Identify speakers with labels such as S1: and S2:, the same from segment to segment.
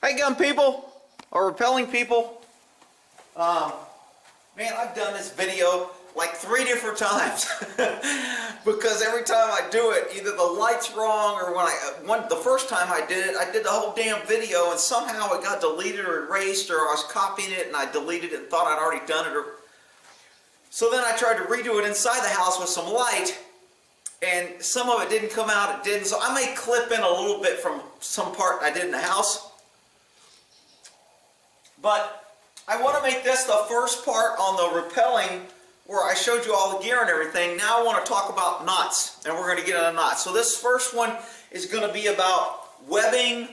S1: Hey gun people, or rappelling people. Man, I've done this video like 3 different times because every time I do it, either the light's wrong or the first time I did it, I did the whole damn video and somehow it got deleted or erased, or I was copying it and I deleted it and thought I'd already done it. So then I tried to redo it inside the house with some light, and some of it didn't come out, it didn't. So I may clip in a little bit from some part I did in the house. But I want to make this the first part on the rappelling where I showed you all the gear and everything. Now I want to talk about knots, and we're going to get into knots. So this first one is going to be about webbing,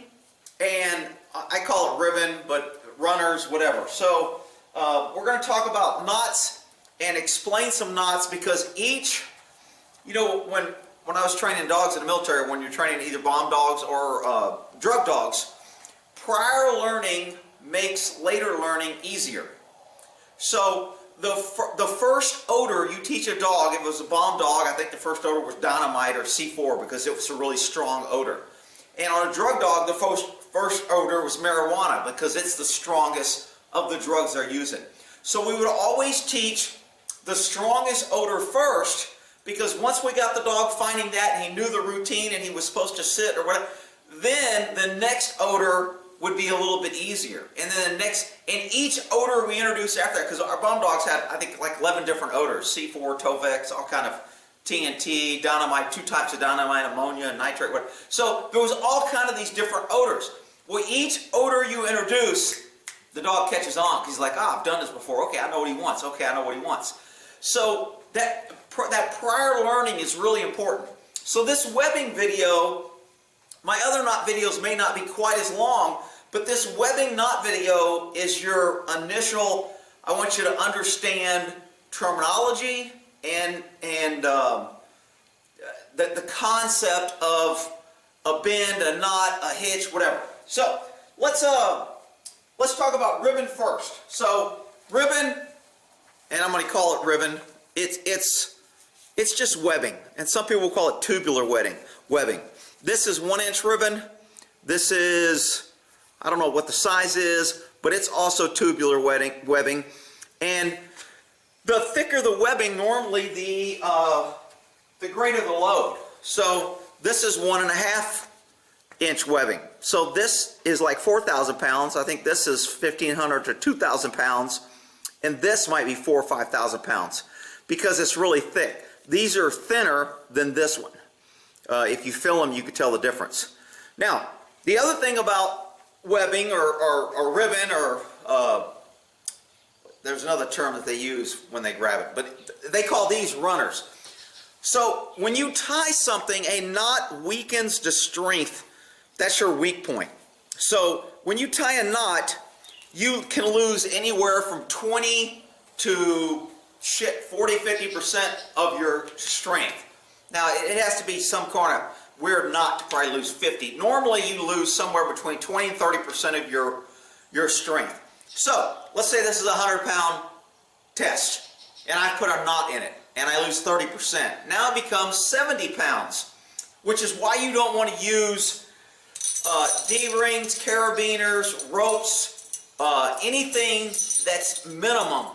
S1: and I call it ribbon, but runners, whatever. So we're going to talk about knots and explain some knots, because each, you know, when I was training dogs in the military, when you're training either bomb dogs or drug dogs, prior learning makes later learning easier. So the first odor you teach a dog, if it was a bomb dog, I think the first odor was dynamite or C4 because it was a really strong odor. And on a drug dog, the first odor was marijuana because it's the strongest of the drugs they're using. So we would always teach the strongest odor first, because once we got the dog finding that and he knew the routine and he was supposed to sit or whatever, then the next odor would be a little bit easier. And then the next, and each odor we introduce after that, because our bomb dogs had, I think, like 11 different odors, C4, Tovex, all kind of TNT, dynamite, 2 types of dynamite, ammonia, nitrate, whatever. So there was all kind of these different odors. Well, each odor you introduce, the dog catches on, because he's like, I've done this before. Okay, I know what he wants. Okay, I know what he wants. So that prior learning is really important. So this webbing video, my other knot videos may not be quite as long, but this webbing knot video is your initial, I want you to understand terminology and the concept of a bend, a knot, a hitch, whatever. So let's talk about ribbon first. So ribbon, and I'm going to call it ribbon, it's just webbing, and some people call it tubular webbing. This is 1-inch ribbon. This is, I don't know what the size is, but it's also tubular webbing. And the thicker the webbing, normally the greater the load. So this is 1.5-inch webbing. So this is like 4,000 pounds. I think this is 1,500 to 2,000 pounds. And this might be 4,000 or 5,000 pounds because it's really thick. These are thinner than this one. If you feel them, you can tell the difference. Now, the other thing about webbing or ribbon, or there's another term that they use when they grab it, but they call these runners. So when you tie something, a knot weakens the strength. That's your weak point. So when you tie a knot, you can lose anywhere from 20 to 40-50% of your strength. Now, it has to be some kind of weird knot to probably lose 50. Normally, you lose somewhere between 20 and 30% of your strength. So, let's say this is a 100-pound test, and I put a knot in it, and I lose 30%. Now it becomes 70 pounds, which is why you don't want to use D-rings, carabiners, ropes, anything that's minimum,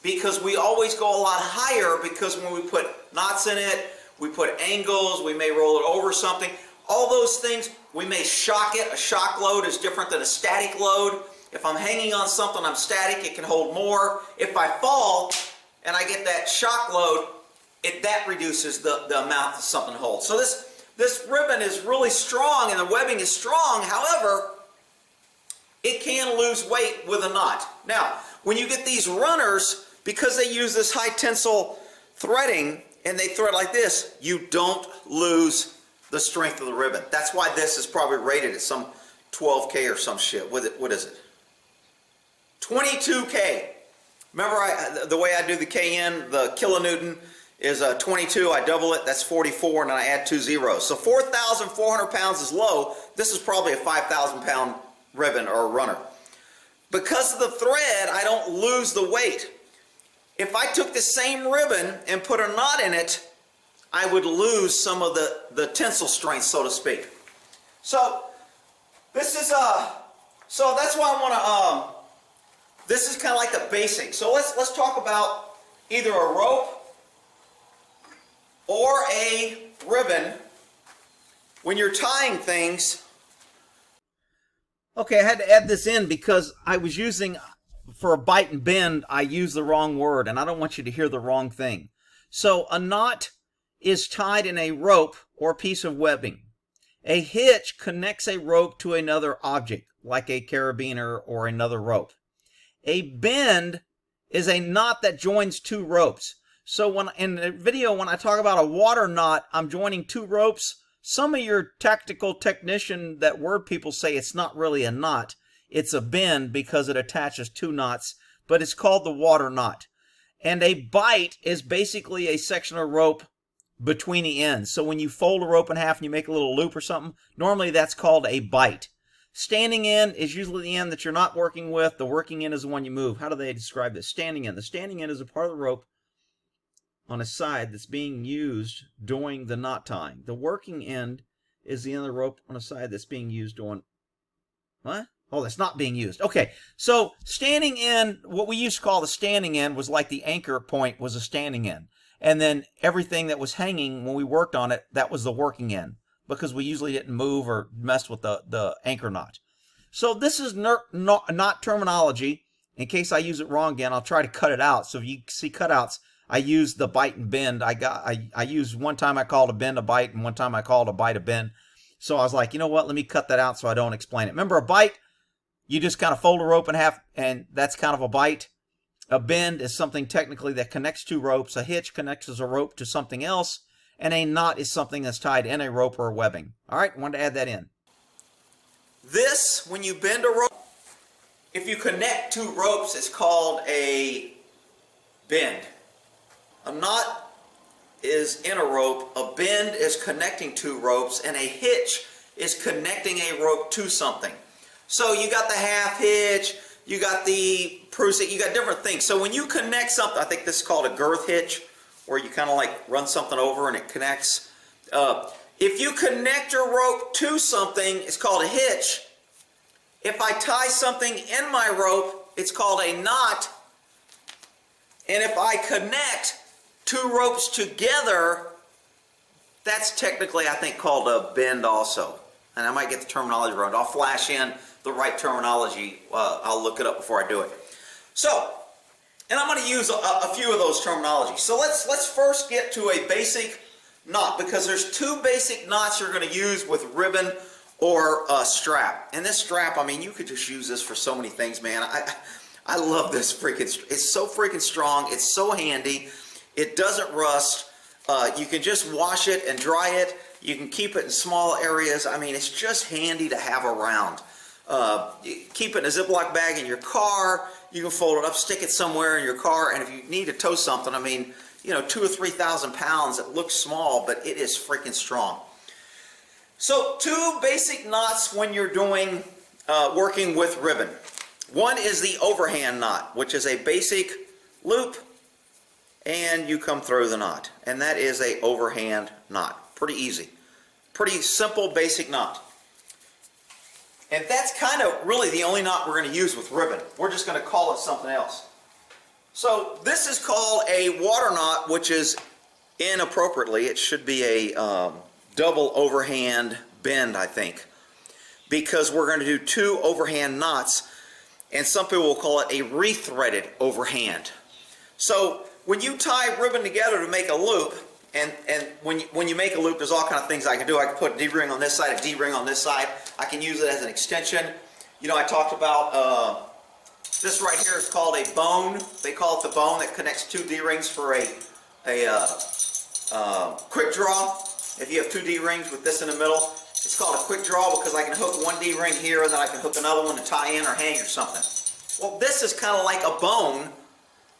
S1: because we always go a lot higher, because when we put knots in it, we put angles, we may roll it over something. All those things, we may shock it. A shock load is different than a static load. If I'm hanging on something, I'm static, it can hold more. If I fall and I get that shock load, that reduces the amount that something holds. So this ribbon is really strong and the webbing is strong. However, it can lose weight with a knot. Now, when you get these runners, because they use this high tensile threading, and they thread like this, you don't lose the strength of the ribbon. That's why this is probably rated at some 12K or some shit. What is it? 22K. Remember the way I do the KN, the kilonewton is 22, I double it, that's 44, and then I add 2 zeros. So 4,400 pounds is low. This is probably a 5,000 pound ribbon or a runner. Because of the thread, I don't lose the weight. If I took the same ribbon and put a knot in it, I would lose some of the tensile strength, so to speak. So this is So that's why I want to, this is kind of like the basic. So let's talk about either a rope or a ribbon when you're tying things. Okay, I had to add this in because I was using, for a bite and bend, I used the wrong word, and I don't want you to hear the wrong thing. So a knot is tied in a rope or piece of webbing. A hitch connects a rope to another object, like a carabiner or another rope. A bend is a knot that joins two ropes. So when in the video, when I talk about a water knot, I'm joining two ropes. Some of your technical technician, that word people say it's not really a knot. It's a bend because it attaches two knots, but it's called the water knot. And a bight is basically a section of rope between the ends. So when you fold a rope in half and you make a little loop or something, normally that's called a bight. Standing end is usually the end that you're not working with. The working end is the one you move. How do they describe this? Standing end. The standing end is a part of the rope on a side that's being used during the knot tying. The working end is the end of the rope on a side that's being used during... What? Oh, that's not being used. Okay, so standing end, what we used to call the standing end was like the anchor point was a standing end. And then everything that was hanging when we worked on it, that was the working end, because we usually didn't move or mess with the anchor knot. So this is not terminology. In case I use it wrong again, I'll try to cut it out. So if you see cutouts, I use the bite and bend. I used one time I called a bend a bite, and one time I called a bite a bend. So I was like, you know what, let me cut that out so I don't explain it. Remember, a bite, you just kind of fold a rope in half, and that's kind of a bite. A bend is something technically that connects two ropes. A hitch connects a rope to something else. And a knot is something that's tied in a rope or a webbing. All right, wanted to add that in. This, when you bend a rope, if you connect two ropes, it's called a bend. A knot is in a rope, a bend is connecting two ropes, and a hitch is connecting a rope to something. So you got the half hitch, you got the prusik, you got different things. So when you connect something, I think this is called a girth hitch, where you kind of like run something over and it connects. If you connect your rope to something, it's called a hitch. If I tie something in my rope, it's called a knot. And if I connect two ropes together, that's technically, I think, called a bend also. And I might get the terminology wrong. I'll flash in the right terminology. I'll look it up before I do it. So, and I'm going to use a few of those terminologies. So let's first get to a basic knot, because there's two basic knots you're going to use with ribbon or a strap. And this strap, I mean, you could just use this for so many things, man. I love this freaking, it's so freaking strong. It's so handy. It doesn't rust. You can just wash it and dry it. You can keep it in small areas. I mean, it's just handy to have around. Keep it in a Ziploc bag in your car. You can fold it up, stick it somewhere in your car, and if you need to tow something, I mean, you know, 2,000 or 3,000 pounds, it looks small, but it is freaking strong. So, two basic knots when you're doing, working with ribbon. One is the overhand knot, which is a basic loop, and you come through the knot. And that is a overhand knot. Pretty easy. Pretty simple, basic knot. And that's kind of really the only knot we're going to use with ribbon. We're just going to call it something else. So this is called a water knot, which is inappropriately, it should be a double overhand bend, I think. Because we're going to do two overhand knots, and some people will call it a re-threaded overhand. So when you tie ribbon together to make a loop, and when you make a loop, there's all kind of things I can do. I can put a D-ring on this side, a D-ring on this side. I can use it as an extension. You know, I talked about this right here is called a bone. They call it the bone that connects two D-rings for a quick draw. If you have two D-rings with this in the middle, it's called a quick draw because I can hook one D-ring here and then I can hook another one to tie in or hang or something. Well, this is kind of like a bone,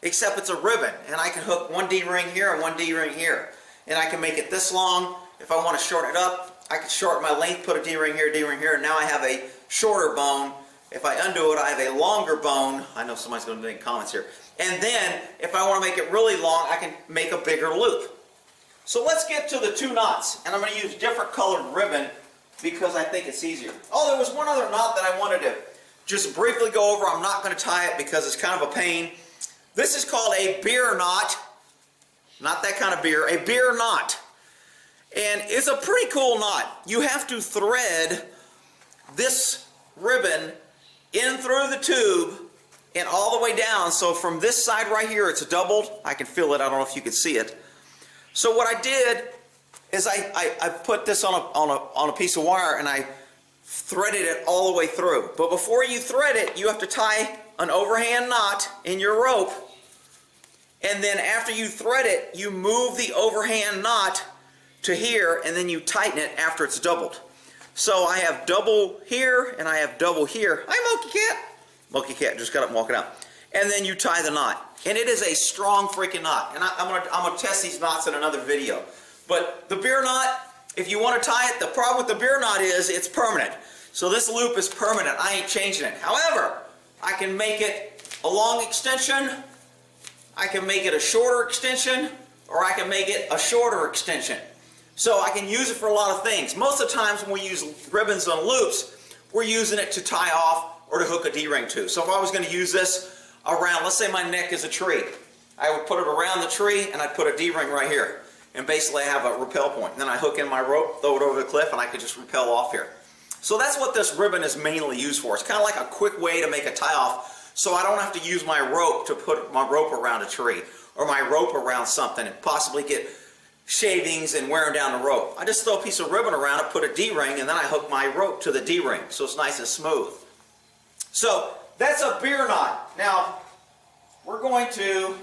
S1: except it's a ribbon, and I can hook one D-ring here and one D-ring here. And I can make it this long. If I want to shorten it up, I can shorten my length, put a D-ring here, and now I have a shorter bone. If I undo it, I have a longer bone. I know somebody's going to make comments here. And then, if I want to make it really long, I can make a bigger loop. So let's get to the two knots. And I'm going to use different colored ribbon because I think it's easier. Oh, there was one other knot that I wanted to just briefly go over. I'm not going to tie it because it's kind of a pain. This is called a beer knot. Not that kind of beer, a beer knot. And it's a pretty cool knot. You have to thread this ribbon in through the tube and all the way down. So from this side right here, it's doubled. I can feel it. I don't know if you can see it. So what I did is I put this on a piece of wire and I threaded it all the way through. But before you thread it, you have to tie an overhand knot in your rope. And then after you thread it, you move the overhand knot to here, and then you tighten it after it's doubled. So I have double here, and I have double here. Hi, Monkey Cat. Monkey Cat just got up and walking out. And then you tie the knot. And it is a strong freaking knot. And I'm gonna test these knots in another video. But the beer knot, if you want to tie it, the problem with the beer knot is it's permanent. So this loop is permanent. I ain't changing it. However, I can make it a long extension, I can make it a shorter extension, or I can make it a shorter extension. So I can use it for a lot of things. Most of the times when we use ribbons on loops, we're using it to tie off or to hook a D-ring to. So if I was going to use this around, let's say my neck is a tree, I would put it around the tree and I'd put a D-ring right here. And basically I have a rappel point. And then I hook in my rope, throw it over the cliff, and I could just rappel off here. So that's what this ribbon is mainly used for. It's kind of like a quick way to make a tie-off, so I don't have to use my rope to put my rope around a tree or my rope around something and possibly get shavings and wearing down the rope. I just throw a piece of ribbon around it, put a D-ring, and then I hook my rope to the D-ring so it's nice and smooth. So that's a beer knot. Now we're going to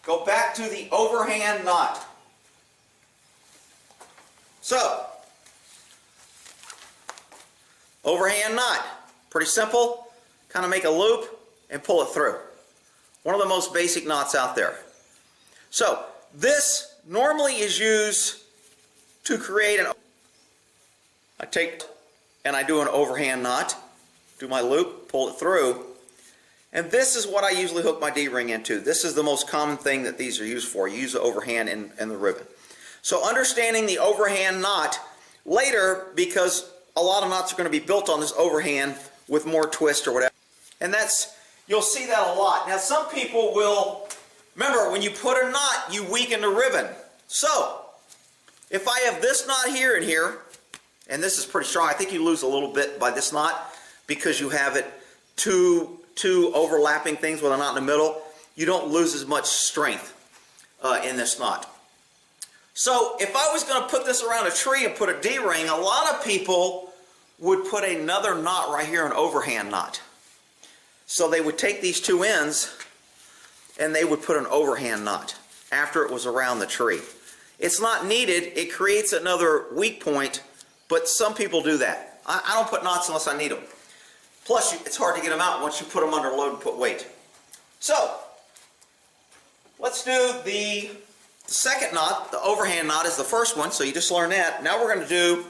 S1: go back to the overhand knot. So overhand knot, pretty simple. Kind of make a loop and pull it through. One of the most basic knots out there. So this normally is used to create I take and I do an overhand knot, do my loop, pull it through, and this is what I usually hook my D-ring into. This is the most common thing that these are used for. You use the overhand and the ribbon. So understanding the overhand knot later, because a lot of knots are going to be built on this overhand with more twist or whatever. And that's, you'll see that a lot. Now some people will, remember when you put a knot, you weaken the ribbon. So if I have this knot here and here, and this is pretty strong, I think you lose a little bit by this knot because you have it two overlapping things with a knot in the middle. You don't lose as much strength in this knot. So if I was going to put this around a tree and put a D-ring, a lot of people would put another knot right here, an overhand knot. So they would take these two ends and they would put an overhand knot after it was around the tree. It's not needed. It creates another weak point, but some people do that. I don't put knots unless I need them. Plus, it's hard to get them out once you put them under load and put weight. So let's do the second knot. The overhand knot is the first one, so you just learned that. Now we're going to do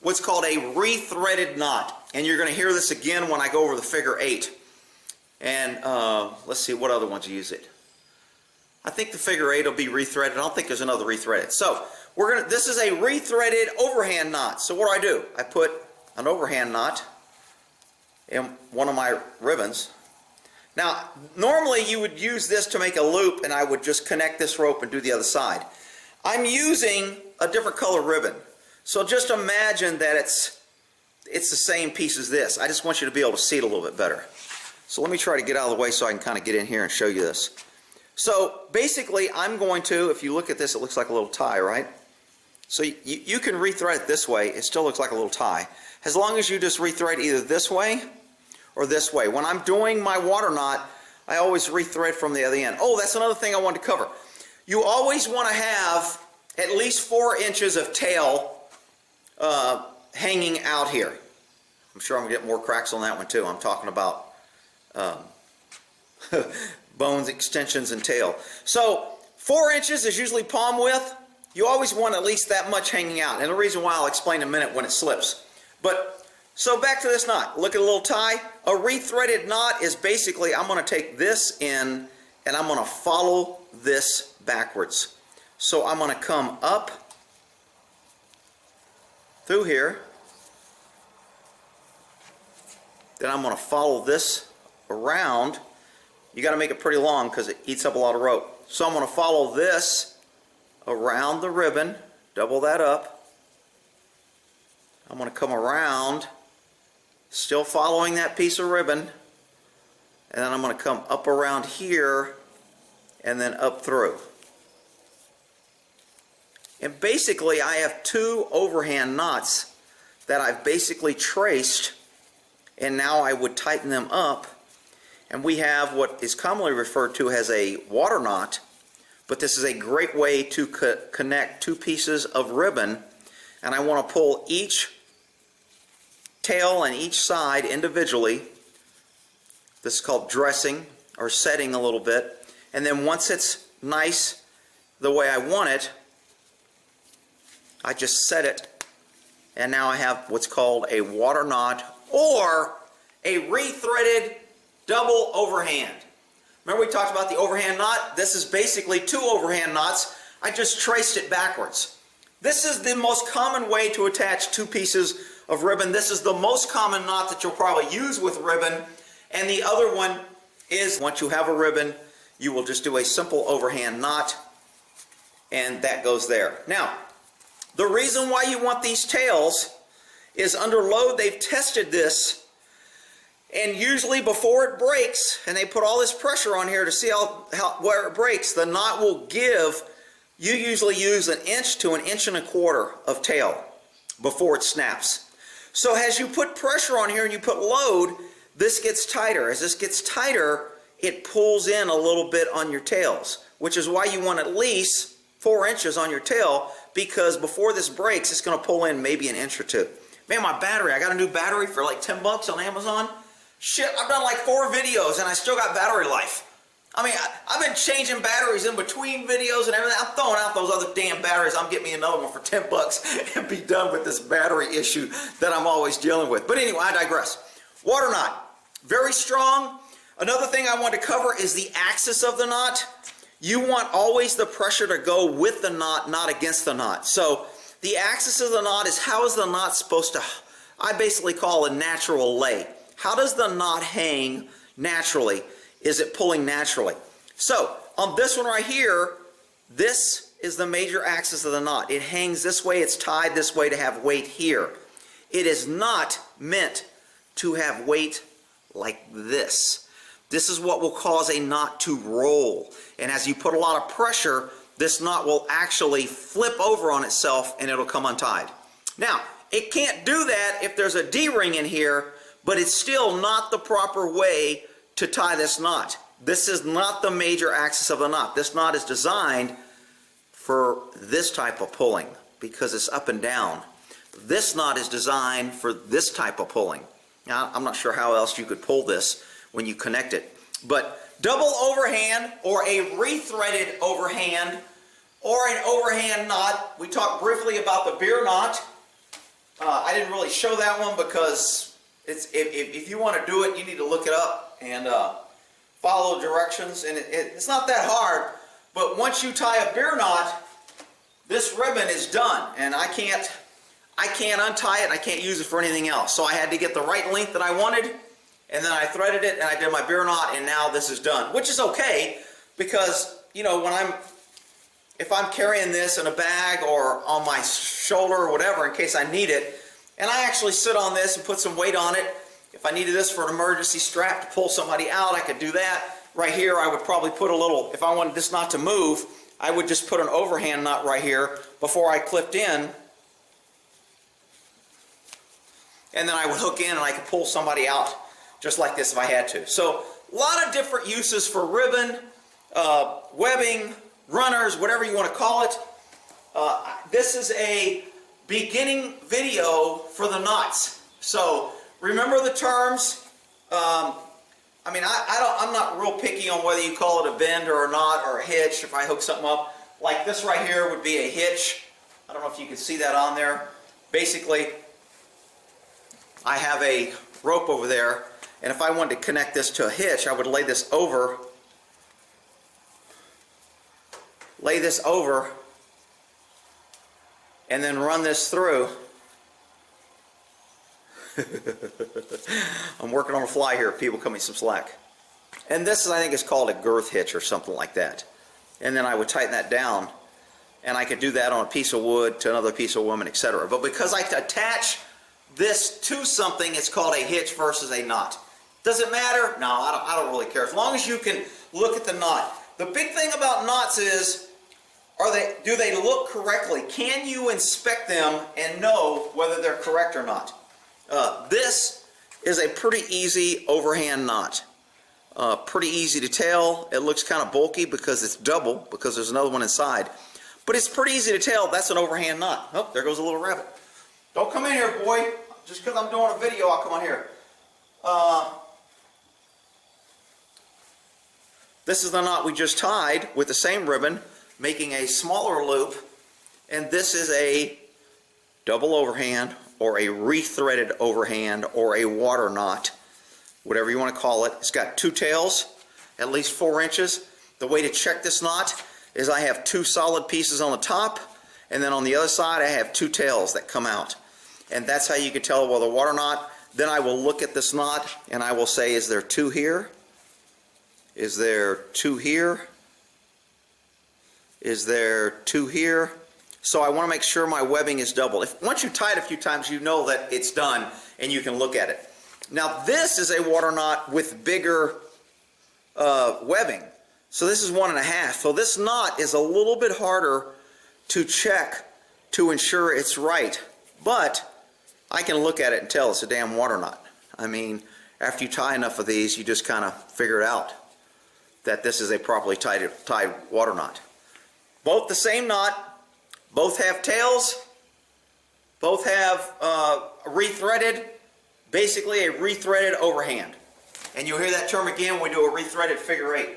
S1: what's called a rethreaded knot. And you're going to hear this again when I go over the figure 8. And let's see what other ones use it. I think the figure 8 will be rethreaded. I don't think there's another rethreaded. So this is a rethreaded overhand knot. So what do? I put an overhand knot in one of my ribbons. Now normally you would use this to make a loop and I would just connect this rope and do the other side. I'm using a different color ribbon. So just imagine that it's the same piece as this. I just want you to be able to see it a little bit better. So let me try to get out of the way so I can kind of get in here and show you this. So basically I'm going to, if you look at this, it looks like a little tie, right? So you can rethread it this way. It still looks like a little tie. As long as you just rethread either this way or this way. When I'm doing my water knot, I always rethread from the other end. Oh, that's another thing I wanted to cover. You always want to have at least 4 inches of tail hanging out here. I'm sure I'm going to get more cracks on that one too. I'm talking about bones, extensions, and tail. So 4 inches is usually palm width. You always want at least that much hanging out. And the reason why I'll explain in a minute when it slips. But so back to this knot. Look at a little tie. A rethreaded knot is basically, I'm going to take this in and I'm going to follow this backwards. So I'm going to come up through here Then I'm going to follow this around. You got to make it pretty long because it eats up a lot of rope. So I'm going to follow this around the ribbon, double that up. I'm going to come around, still following that piece of ribbon, and then I'm going to come up around here and then up through. And basically I have 2 overhand knots that I've basically traced, and now I would tighten them up. And we have what is commonly referred to as a water knot, but this is a great way to connect 2 pieces of ribbon. And I want to pull each tail and each side individually. This is called dressing or setting a little bit. And then once it's nice the way I want it, I just set it, and now I have what's called a water knot or a re-threaded double overhand. Remember we talked about the overhand knot? This is basically 2 overhand knots. I just traced it backwards. This is the most common way to attach 2 pieces of ribbon. This is the most common knot that you'll probably use with ribbon. And the other one is, once you have a ribbon, you will just do a simple overhand knot, and that goes there. Now, the reason why you want these tails is under load. They've tested this, and usually before it breaks, and they put all this pressure on here to see where it breaks, the knot will give, you usually use 1 inch to 1.25 inches of tail before it snaps. So as you put pressure on here and you put load, this gets tighter. As this gets tighter, it pulls in a little bit on your tails, which is why you want at least 4 inches on your tail, because before this breaks, it's going to pull in maybe 1 inch or 2. Man, my battery, I got a new battery for like 10 bucks on Amazon. Shit, I've done like 4 videos and I still got battery life. I mean, I've been changing batteries in between videos and everything. I'm throwing out those other damn batteries. I'm getting me another one for 10 bucks and be done with this battery issue that I'm always dealing with. But anyway, I digress. Water knot, very strong. Another thing I want to cover is the axis of the knot. You want always the pressure to go with the knot, not against the knot. So the axis of the knot is, how is the knot supposed to, I basically call a natural lay. How does the knot hang naturally? Is it pulling naturally? So on this one right here, this is the major axis of the knot. It hangs this way, it's tied this way to have weight here. It is not meant to have weight like this. This is what will cause a knot to roll. And as you put a lot of pressure, this knot will actually flip over on itself and it'll come untied. Now, it can't do that if there's a D-ring in here, but it's still not the proper way to tie this knot. This is not the major axis of the knot. This knot is designed for this type of pulling because it's up and down. This knot is designed for this type of pulling. Now, I'm not sure how else you could pull this when you connect it. But double overhand or a re-threaded overhand or an overhand knot. We talked briefly about the beer knot. I didn't really show that one because if you want to do it, you need to look it up and follow directions. And it's not that hard, but once you tie a beer knot, this ribbon is done, and I can't untie it. I can't use it for anything else. So I had to get the right length that I wanted, and then I threaded it and I did my beer knot, and now this is done, which is okay because, you know, if I'm carrying this in a bag or on my shoulder or whatever in case I need it, and I actually sit on this and put some weight on it. If I needed this for an emergency strap to pull somebody out, I could do that. Right here, I would probably put a little, if I wanted this knot to move, I would just put an overhand knot right here before I clipped in. And then I would hook in and I could pull somebody out just like this if I had to. So a lot of different uses for ribbon, webbing, runners, whatever you want to call it. This is a beginning video for the knots. So remember the terms. I mean, I'm not real picky on whether you call it a bend or a knot or a hitch. If I hook something up, like this right here would be a hitch. I don't know if you can see that on there. Basically, I have a rope over there, and if I wanted to connect this to a hitch, I would lay this over, and then run this through. I'm working on the fly here. People cut me some slack. And this is, I think it's called a girth hitch or something like that. And then I would tighten that down, and I could do that on a piece of wood to another piece of wood, etc. But because I attach this to something, it's called a hitch versus a knot. Does it matter? No, I don't really care. As long as you can look at the knot. The big thing about knots is, do they look correctly? Can you inspect them and know whether they're correct or not? This is a pretty easy overhand knot. Pretty easy to tell. It looks kind of bulky because it's double, because there's another one inside. But it's pretty easy to tell that's an overhand knot. Oh, there goes a little rabbit. Don't come in here, boy. Just because I'm doing a video, I'll come on here. This is the knot we just tied with the same ribbon, making a smaller loop. And this is a double overhand, or a rethreaded overhand, or a water knot, whatever you want to call it. It's got two tails, at least 4 inches. The way to check this knot is I have 2 solid pieces on the top, and then on the other side I have 2 tails that come out. And that's how you can tell whether a water knot. Then I will look at this knot and I will say, is there 2 here? Is there 2 here? Is there 2 here? So I want to make sure my webbing is double. Once you tie it a few times, you know that it's done and you can look at it. Now this is a water knot with bigger webbing. So this is 1.5. So this knot is a little bit harder to check to ensure it's right. But I can look at it and tell it's a damn water knot. I mean, after you tie enough of these, you just kind of figure it out that this is a properly tied water knot. Both the same knot. Both have tails, both have rethreaded, basically a rethreaded overhand. And you'll hear that term again when we do a rethreaded figure 8.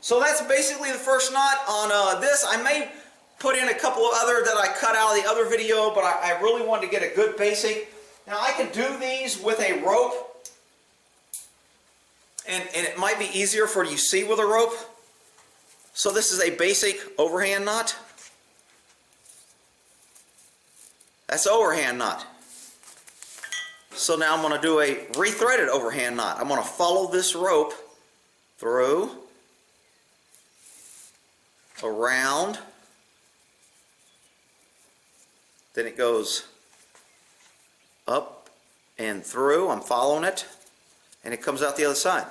S1: So that's basically the first knot on this. I may put in a couple of other that I cut out of the other video, but I really wanted to get a good basic. Now I can do these with a rope, and it might be easier for you to see with a rope. So this is a basic overhand knot. That's an overhand knot. So now I'm going to do a rethreaded overhand knot. I'm going to follow this rope through, around, then it goes up and through. I'm following it, and it comes out the other side.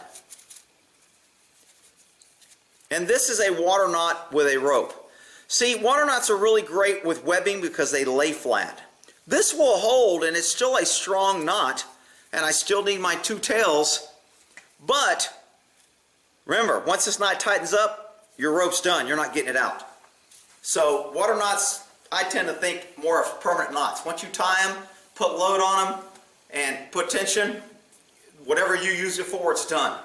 S1: And this is a water knot with a rope. See, water knots are really great with webbing because they lay flat. This will hold, and it's still a strong knot, and I still need my 2 tails. But remember, once this knot tightens up, your rope's done. You're not getting it out. So water knots, I tend to think more of permanent knots. Once you tie them, put load on them, and put tension, whatever you use it for, it's done.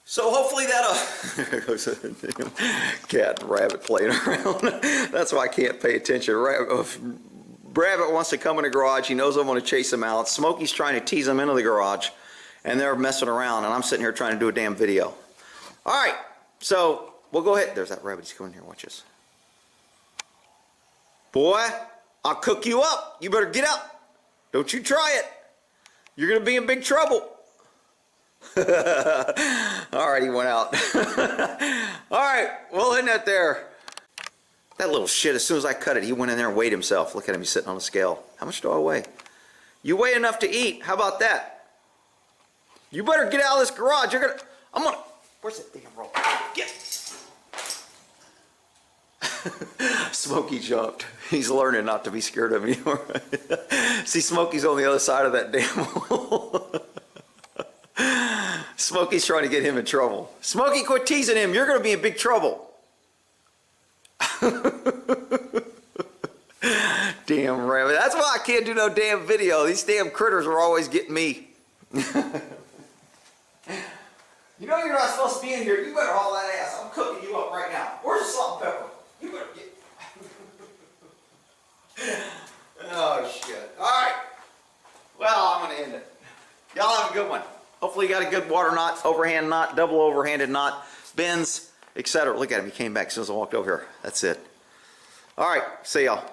S1: So hopefully that'll... There goes a damn cat and rabbit playing around. That's why I can't pay attention. Rabbit wants to come in the garage. He knows I'm going to chase him out. Smokey's trying to tease him into the garage, and they're messing around, and I'm sitting here trying to do a damn video. All right, so we'll go ahead. There's that rabbit. He's coming here. Watch this. Boy, I'll cook you up. You better get out. Don't you try it. You're going to be in big trouble. All right, he went out. All right, well, isn't that there? That little shit, as soon as I cut it, he went in there and weighed himself. Look at him, he's sitting on a scale. How much do I weigh? You weigh enough to eat. How about that? You better get out of this garage. Where's that damn rope? Get. Smokey jumped. He's learning not to be scared of me anymore. See, Smokey's on the other side of that damn hole. Smokey's trying to get him in trouble. Smokey, quit teasing him. You're going to be in big trouble. Damn rabbit. That's why I can't do no damn video. These damn critters are always getting me. You know you're not supposed to be in here. You better haul that ass. I'm cooking you up right now. Where's the salt and pepper? You better get... Oh, shit. All right. Well, I'm going to end it. Y'all have a good one. Hopefully you got a good water knot, overhand knot, double overhanded knot, bends, etc. Look at him. He came back as soon as I walked over here. That's it. All right. See y'all.